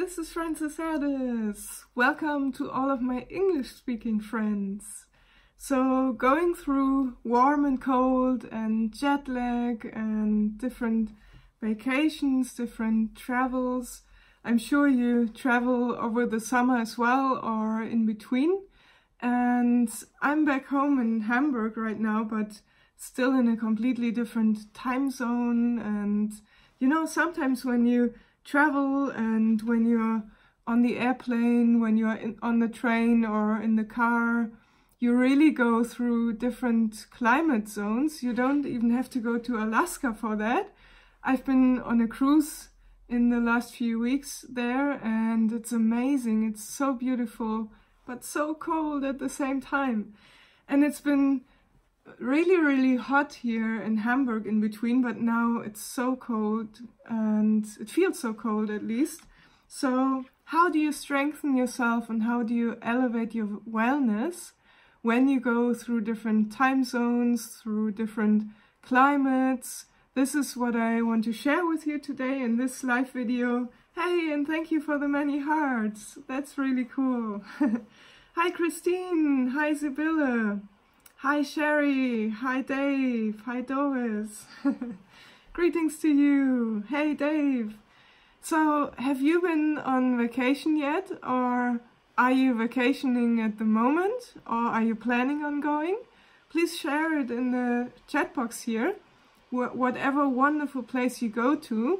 this is Frances Erdis. Welcome to all of my English-speaking friends. So, going through warm and cold and jet lag and different vacations, different travels. I'm sure you travel over the summer as well or in between. And I'm back home in Hamburg right now, but still in a completely different time zone. And you know, sometimes when you travel and when you're on the airplane, when you're on the train or in the car, you really go through different climate zones. You don't even have to go to Alaska for that. I've been on a cruise in the last few weeks there and it's amazing. It's so beautiful, but so cold at the same time. And it's been really hot here in Hamburg in between, but now it's so cold and it feels so cold at least. So how do you strengthen yourself and how do you elevate your wellness when you go through different time zones, through different climates? This is what I want to share with you today in this live video. Hey, and thank you for the many hearts. That's really cool. Hi Christine, hi Sibylle. Hi Sherry, hi Dave, hi Doris. Greetings to you. Hey Dave. So, have you been on vacation yet? Or are you vacationing at the moment? Or are you planning on going? Please share it in the chat box here. Whatever wonderful place you go to.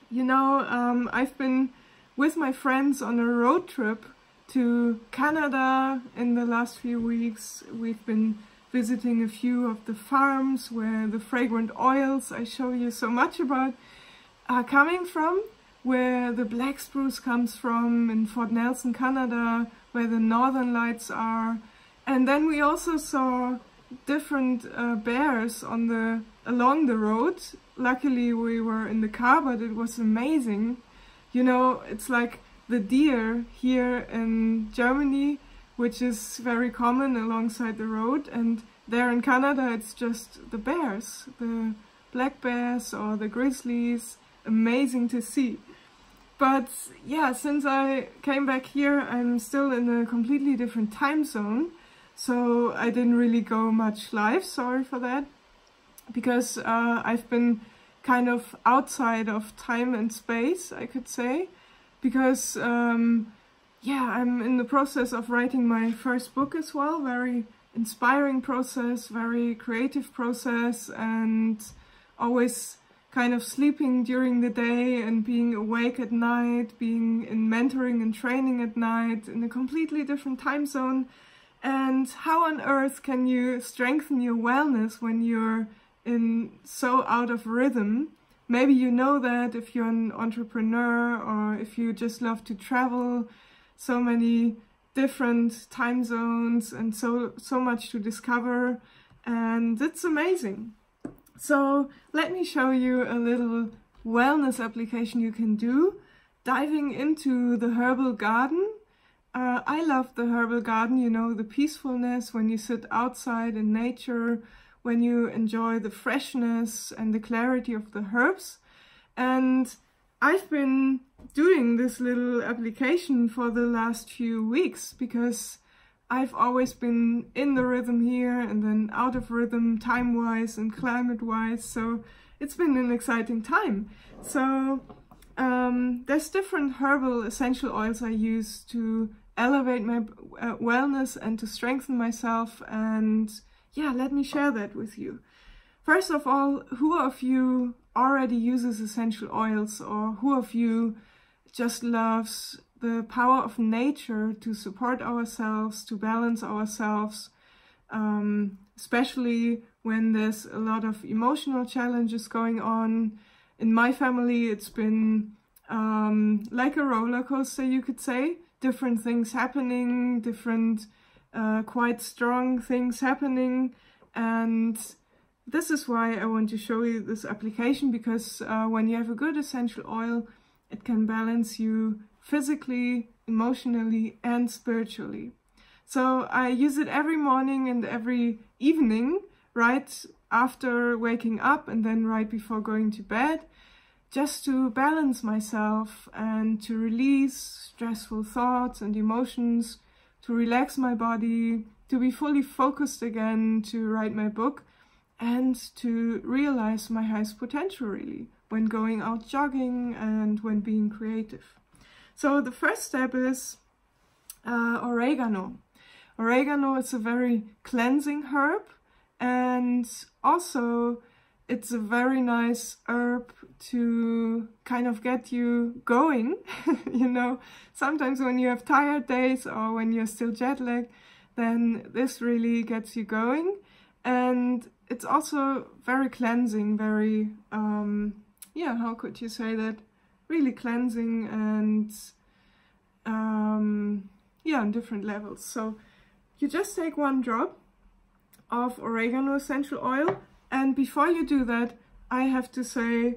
You know, I've been with my friends on a road trip to Canada in the last few weeks. We've been visiting a few of the farms where the fragrant oils I show you so much about are coming from, where the black spruce comes from in Fort Nelson, Canada, where the northern lights are. And then we also saw different bears along the road. Luckily we were in the car, but it was amazing. You know, it's like the deer here in Germany, which is very common alongside the road, and there in Canada it's just the bears, the black bears or the grizzlies. Amazing to see. But yeah, since I came back here, I'm still in a completely different time zone, so I didn't really go much live, sorry for that, because I've been kind of outside of time and space, I could say. Because, yeah, I'm in the process of writing my first book as well. Very inspiring process, very creative process, and always kind of sleeping during the day and being awake at night, being in mentoring and training at night in a completely different time zone. And how on earth can you strengthen your wellness when you're so out of rhythm? Maybe you know that if you're an entrepreneur or if you just love to travel, so many different time zones and so much to discover, and it's amazing. So let me show you a little wellness application you can do, diving into the herbal garden. I love the herbal garden, you know, the peacefulness when you sit outside in nature, when you enjoy the freshness and the clarity of the herbs. And I've been doing this little application for the last few weeks because I've always been in the rhythm here and then out of rhythm time-wise and climate-wise, so it's been an exciting time. So there's different herbal essential oils I use to elevate my wellness and to strengthen myself, and yeah, let me share that with you. First of all, who of you already uses essential oils, or who of you just loves the power of nature to support ourselves, to balance ourselves, especially when there's a lot of emotional challenges going on. In my family, it's been like a roller coaster, you could say. Different things happening, different quite strong things happening, and this is why I want to show you this application, because when you have a good essential oil, it can balance you physically, emotionally and spiritually. So I use it every morning and every evening, right after waking up and then right before going to bed. just to balance myself and to release stressful thoughts and emotions, to relax my body, to be fully focused again, to write my book, and to realize my highest potential really when going out jogging and when being creative. So the first step is oregano. Oregano is a very cleansing herb, and also it's a very nice herb to kind of get you going. You know, sometimes when you have tired days or when you're still jet lagged, then this really gets you going. And it's also very cleansing, very, yeah, how could you say that? Really cleansing and, yeah, on different levels. So you just take 1 drop of oregano essential oil, and before you do that, I have to say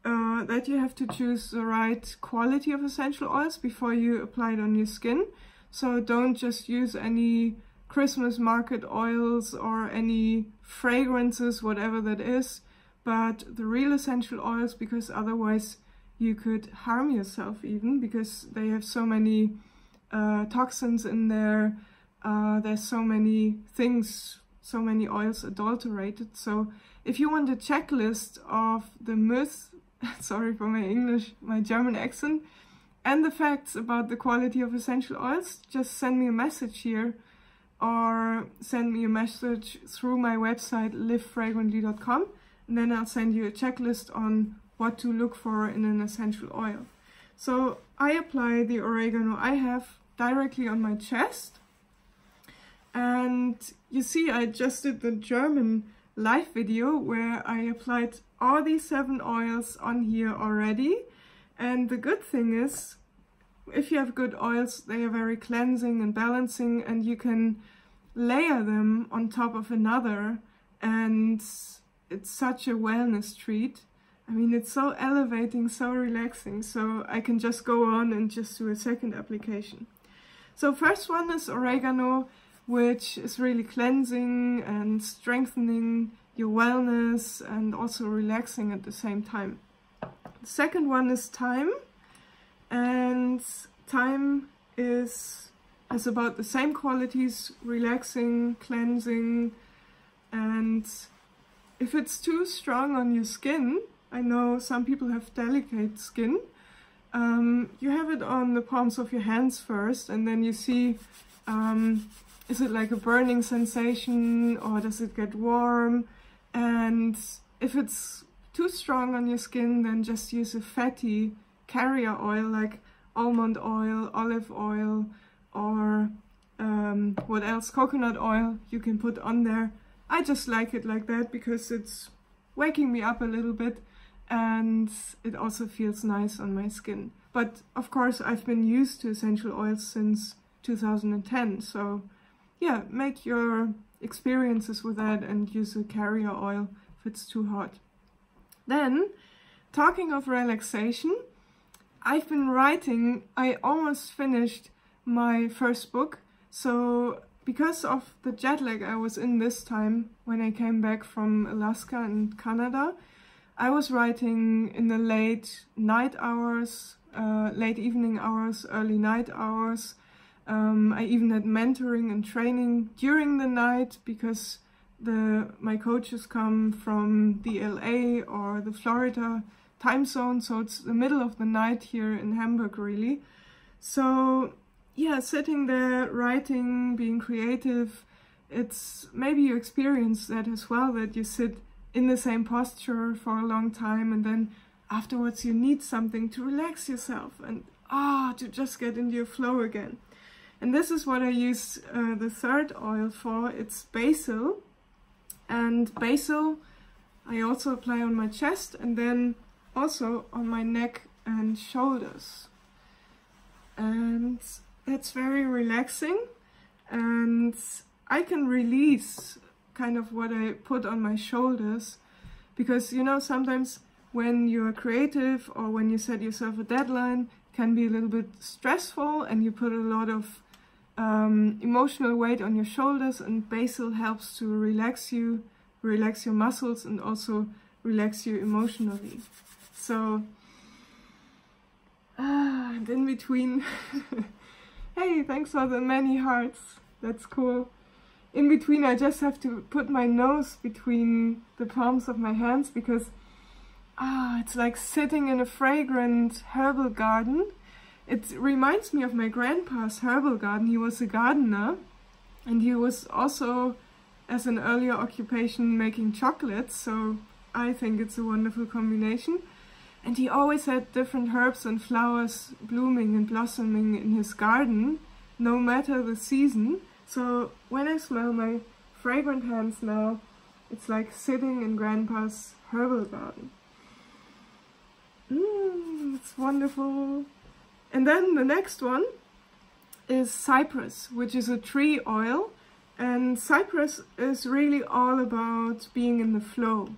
that you have to choose the right quality of essential oils before you apply it on your skin. So don't just use any Christmas market oils or any fragrances, whatever that is, but the real essential oils, because otherwise you could harm yourself even, because they have so many toxins in there. There's so many things, so many oils adulterated. So if you want a checklist of the myths, sorry for my English, my German accent, and the facts about the quality of essential oils, just send me a message here or send me a message through my website livefragrantly.com, and then I'll send you a checklist on what to look for in an essential oil. So I apply the oregano I have directly on my chest. And you see, I just did the German live video where I applied all these 7 oils on here already. And the good thing is, if you have good oils, they are very cleansing and balancing, and you can layer them on top of another, and it's such a wellness treat. I mean, it's so elevating, so relaxing, so I can just go on and just do a second application. So first one is oregano, which is really cleansing and strengthening your wellness and also relaxing at the same time. The second one is thyme, and thyme has about the same qualities, relaxing, cleansing, and if it's too strong on your skin, I know some people have delicate skin, you have it on the palms of your hands first, and then you see, is it like a burning sensation or does it get warm? And if it's too strong on your skin, then just use a fatty carrier oil like almond oil, olive oil, or what else, coconut oil you can put on there. I just like it like that because it's waking me up a little bit and it also feels nice on my skin. But of course I've been used to essential oils since 2010, so yeah, make your experiences with that and use a carrier oil if it's too hot. Then, talking of relaxation, I've been writing, I almost finished my first book. So because of the jet lag I was in this time when I came back from Alaska and Canada, I was writing in the late night hours, late evening hours, early night hours. I even had mentoring and training during the night because my coaches come from the LA or the Florida time zone, so it's the middle of the night here in Hamburg really. So yeah, sitting there, writing, being creative, it's maybe you experience that as well, that you sit in the same posture for a long time and then afterwards you need something to relax yourself and to just get into your flow again. And this is what I use the third oil for. It's basil, and basil I also apply on my chest and then also on my neck and shoulders, and that's very relaxing, and I can release kind of what I put on my shoulders, because you know, sometimes when you're creative or when you set yourself a deadline, it can be a little bit stressful and you put a lot of emotional weight on your shoulders, and basil helps to relax you, relax your muscles and also relax you emotionally. So, and in between, hey, thanks for the many hearts, that's cool. In between I just have to put my nose between the palms of my hands because it's like sitting in a fragrant herbal garden. It reminds me of my grandpa's herbal garden. He was a gardener and he was also, as an earlier occupation, making chocolates, so I think it's a wonderful combination. And he always had different herbs and flowers blooming and blossoming in his garden, no matter the season. So when I smell my fragrant hands now, it's like sitting in Grandpa's herbal garden. It's wonderful. And then the next one is cypress, which is a tree oil. And cypress is really all about being in the flow.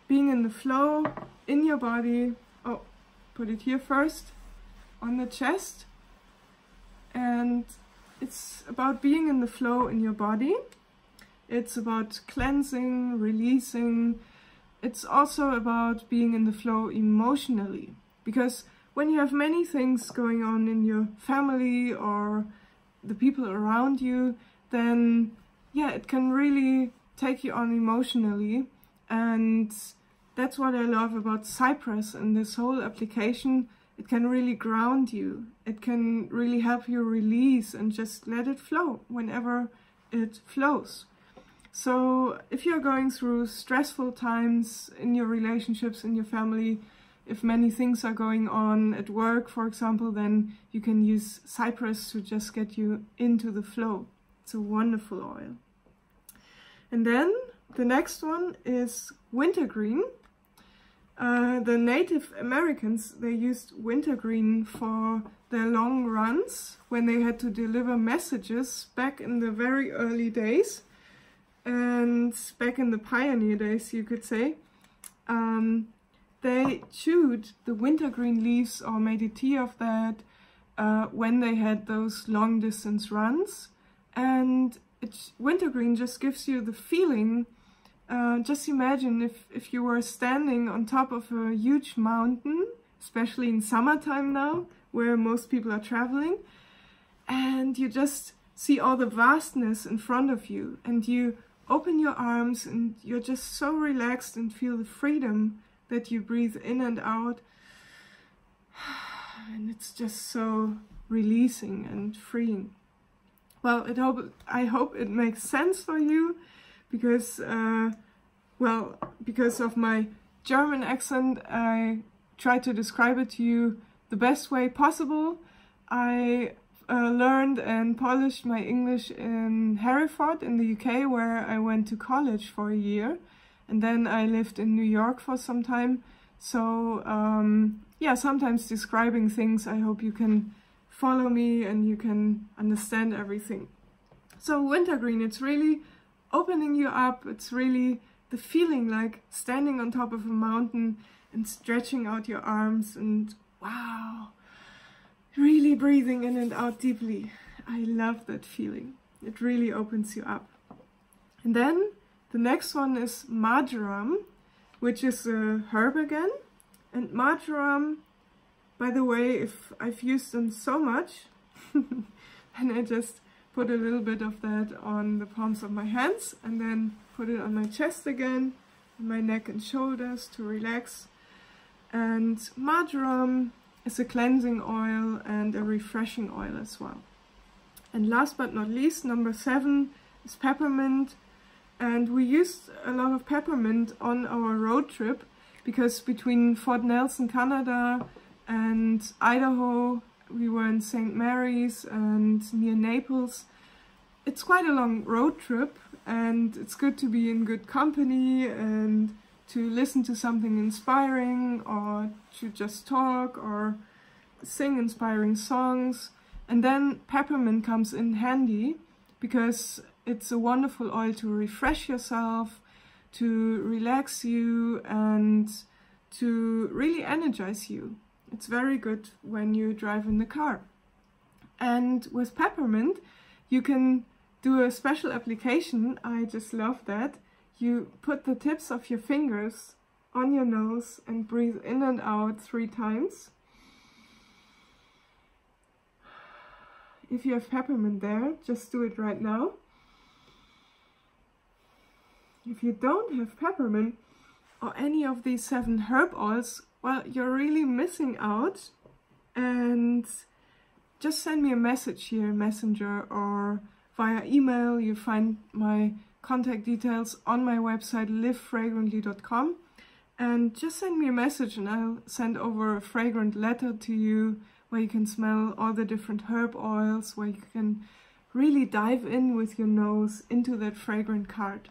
Being in the flow in your body. Oh, put it here first, on the chest. And it's about being in the flow in your body. It's about cleansing, releasing. It's also about being in the flow emotionally. Because when you have many things going on in your family or the people around you, then yeah, it can really take you on emotionally. And that's what I love about cypress and this whole application. It can really ground you. It can really help you release and just let it flow whenever it flows. So if you're going through stressful times in your relationships, in your family, if many things are going on at work, for example, then you can use cypress to just get you into the flow. It's a wonderful oil. And then the next one is wintergreen. The Native Americans, they used wintergreen for their long runs when they had to deliver messages back in the very early days and back in the pioneer days, you could say. They chewed the wintergreen leaves or made a tea of that when they had those long distance runs. And wintergreen just gives you the feeling. Just imagine if you were standing on top of a huge mountain, especially in summertime now, where most people are traveling, and you just see all the vastness in front of you, and you open your arms and you're just so relaxed and feel the freedom that you breathe in and out. And it's just so releasing and freeing. Well, I hope it makes sense for you. Because, because of my German accent, I try to describe it to you the best way possible. I learned and polished my English in Hereford in the UK, where I went to college for a year. And then I lived in New York for some time. So, yeah, sometimes describing things, I hope you can follow me and you can understand everything. So wintergreen, it's really opening you up. It's really the feeling like standing on top of a mountain and stretching out your arms and wow, really breathing in and out deeply. I love that feeling. It really opens you up. And then the next one is marjoram, which is a herb again. And marjoram, by the way, if I've used them so much, and I just put a little bit of that on the palms of my hands and then put it on my chest again, on my neck and shoulders to relax. And marjoram is a cleansing oil and a refreshing oil as well. And last but not least, number 7 is peppermint. And we used a lot of peppermint on our road trip because between Fort Nelson, Canada and Idaho, we were in St. Mary's and near Naples. It's quite a long road trip and it's good to be in good company and to listen to something inspiring or to just talk or sing inspiring songs. And then peppermint comes in handy because it's a wonderful oil to refresh yourself, to relax you and to really energize you. It's very good when you drive in the car. And with peppermint, you can do a special application. I just love that. You put the tips of your fingers on your nose and breathe in and out 3 times. If you have peppermint there, just do it right now. If you don't have peppermint or any of these 7 herb oils, well, you're really missing out. And just send me a message here in Messenger or via email. You find my contact details on my website livefragrantly.com, and just send me a message and I'll send over a fragrant letter to you where you can smell all the different herb oils, where you can really dive in with your nose into that fragrant card.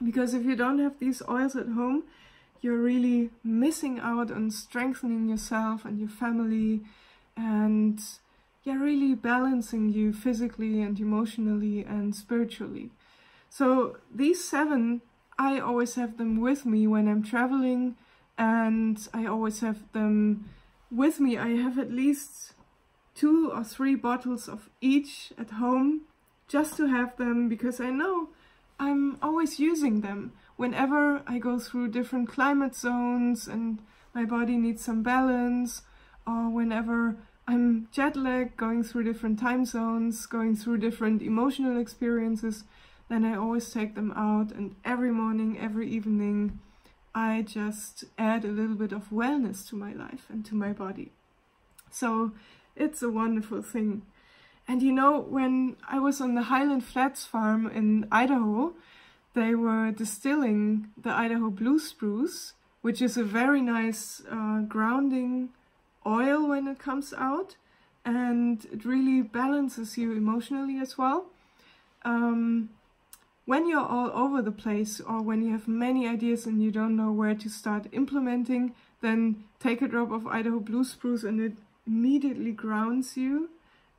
Because if you don't have these oils at home, you're really missing out on strengthening yourself and your family, and yeah, really balancing you physically and emotionally and spiritually. So these 7, I always have them with me when I'm traveling, and I always have them with me. I have at least 2 or 3 bottles of each at home just to have them, because I know I'm always using them whenever I go through different climate zones and my body needs some balance, or whenever I'm jet lagged, going through different time zones, going through different emotional experiences, then I always take them out, and every morning, every evening, I just add a little bit of wellness to my life and to my body. So it's a wonderful thing. And you know, when I was on the Highland Flats farm in Idaho, they were distilling the Idaho Blue Spruce, which is a very nice grounding oil when it comes out, and it really balances you emotionally as well. When you're all over the place, or when you have many ideas and you don't know where to start implementing, then take a drop of Idaho Blue Spruce and it immediately grounds you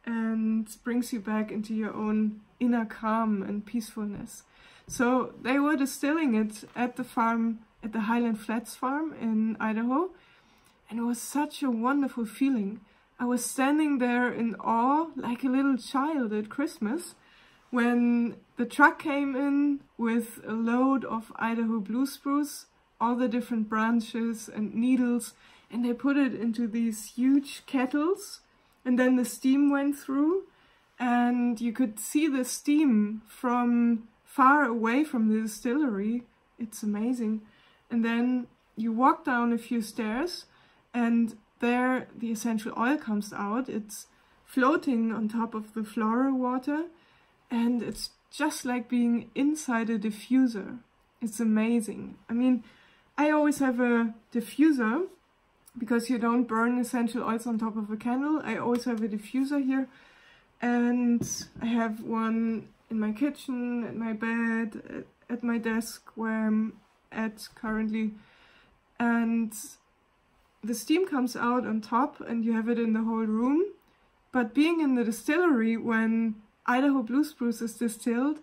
and brings you back into your own inner calm and peacefulness. So they were distilling it at the farm, at the Highland Flats farm in Idaho, and it was such a wonderful feeling. I was standing there in awe, like a little child at Christmas, when the truck came in with a load of Idaho Blue Spruce, all the different branches and needles, and they put it into these huge kettles, and then the steam went through, and you could see the steam from far away from the distillery. It's amazing. And then you walk down a few stairs, and there the essential oil comes out. It's floating on top of the floral water, and it's just like being inside a diffuser. It's amazing. I mean, I always have a diffuser because you don't burn essential oils on top of a candle. I always have a diffuser here, and I have one in my kitchen, at my bed, at my desk where I'm at currently, and the steam comes out on top and you have it in the whole room. But being in the distillery when Idaho Blue Spruce is distilled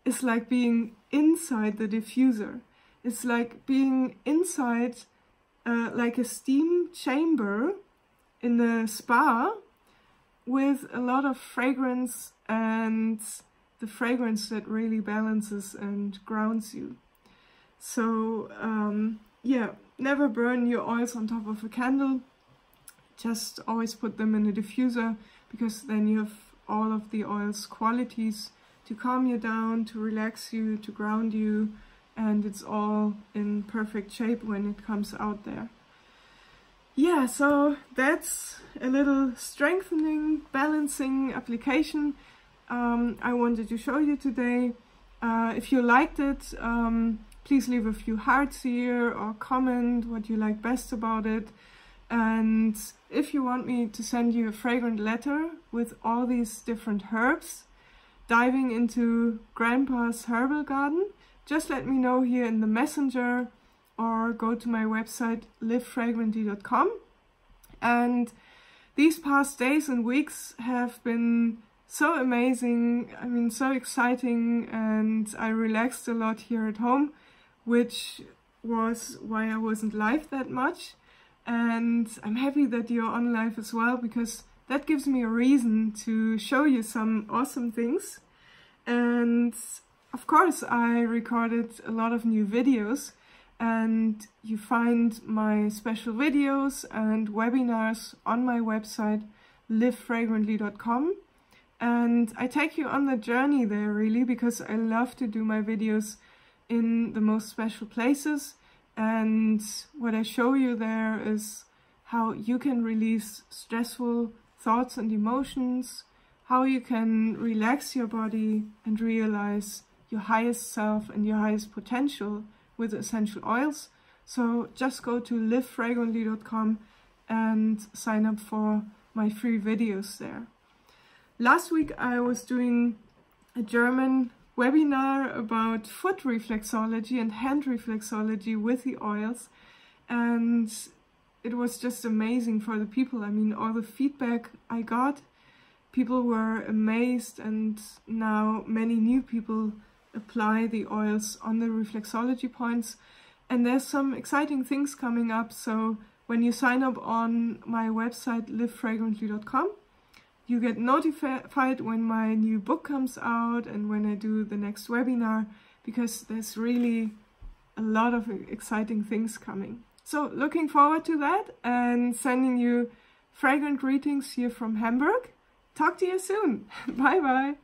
is like being inside the diffuser. It's like being inside like a steam chamber in a spa with a lot of fragrance, and the fragrance that really balances and grounds you. So yeah, never burn your oils on top of a candle. Just always put them in a diffuser, because then you have all of the oil's qualities to calm you down, to relax you, to ground you, and it's all in perfect shape when it comes out there. Yeah, so that's a little strengthening, balancing application I wanted to show you today. If you liked it, please leave a few hearts here or comment what you like best about it. And if you want me to send you a fragrant letter with all these different herbs, diving into Grandpa's herbal garden, just let me know here in the messenger or go to my website livefragrantly.com. And these past days and weeks have been so amazing, I mean so exciting, and I relaxed a lot here at home, which was why I wasn't live that much. And I'm happy that you're on live as well, because that gives me a reason to show you some awesome things. And of course I recorded a lot of new videos, and you find my special videos and webinars on my website livefragrantly.com. And I take you on the journey there really, because I love to do my videos in the most special places. And what I show you there is how you can release stressful thoughts and emotions, how you can relax your body and realize your highest self and your highest potential with essential oils. So just go to livefragrantly.com and sign up for my free videos there. Last week I was doing a German webinar about foot reflexology and hand reflexology with the oils, and it was just amazing for the people. I mean, all the feedback I got, people were amazed, and now many new people apply the oils on the reflexology points. And there's some exciting things coming up, so when you sign up on my website livefragrantly.com, you get notified when my new book comes out and when I do the next webinar, because there's really a lot of exciting things coming. So looking forward to that and sending you fragrant greetings here from Hamburg. Talk to you soon. Bye bye.